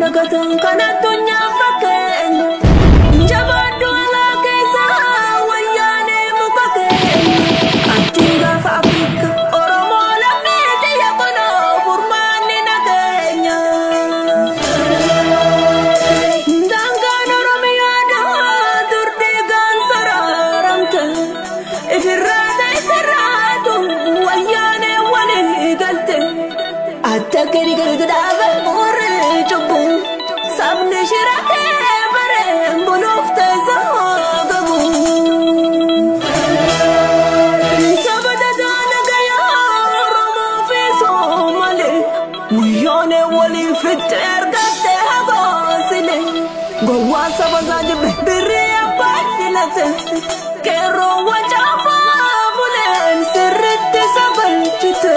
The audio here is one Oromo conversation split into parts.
nagatan kana dunya fakken jabadu ala kesa wayane mukake atinga fa Afrika oromo la mete ya kono burmani nagenya danga noromi ada durde gan sararamte ifirada saratu wayane wale galte atakari gardaba Chobu, sabne shirate bare bulufte zagabu. Sabada dana gaya romo fiso male, uyone wali fitter gate hagosile. Gowa sabazaje bere apatilate, kero wajafa bulen sirte sabalchite.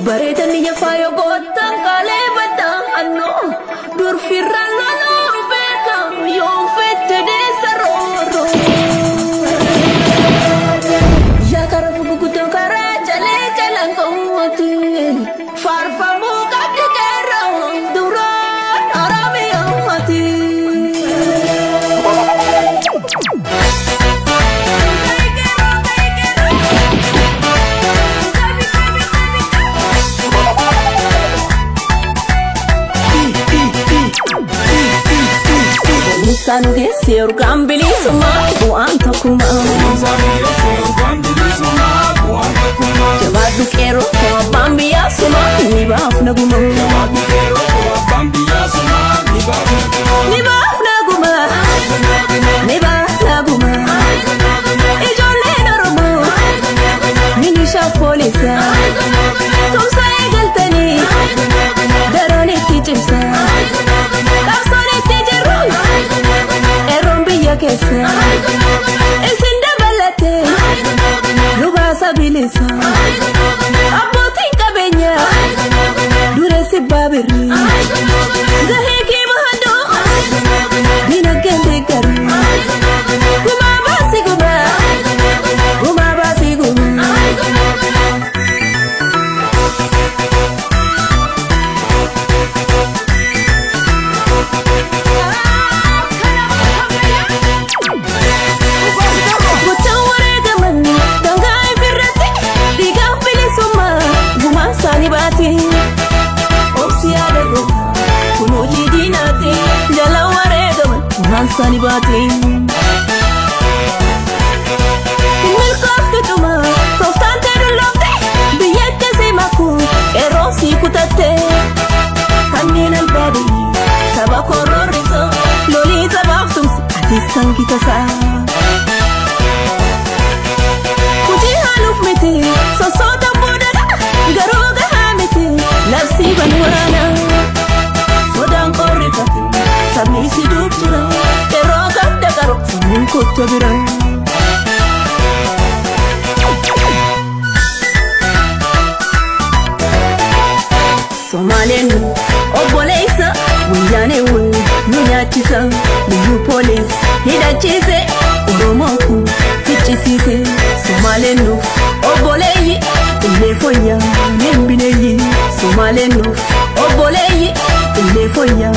Baretani ya fayo gotan kale bata ano dur firrano no beka yo fete de saroro ya karafu bukutan kara chale chalan komati farfa muka tikera dura arame amati Sanu de ser gambili suma buanta kuma Jabadu kero bambia suma ni bafna guma ni bafna guma ijole na romo minisha polisa tumsa egaltani darone tijimsa kasone tijiru kesa esinda balate lubasa bilisa abotin kabenya duresi babiri zahiki mahado dina kende kari kuma basi kuma Sani bati Milkof tuma Tostante dulofte Biyete se maku Erosi kutate Kanin albadi Saba kororiso Loli sabaftum Atiskan kita sa Kuji haluk miti Sosota bodana Garuga hamiti Nafsi banwana Sodang korifati Sabisi duptura Kota bira Somalenu oboleisa Wiyane we Nunyatisa Niyu police Hidachise Oromoku Fichisize Somalenu oboleyi Ilefoya Nembineyi Somalenu oboleyi Ilefoya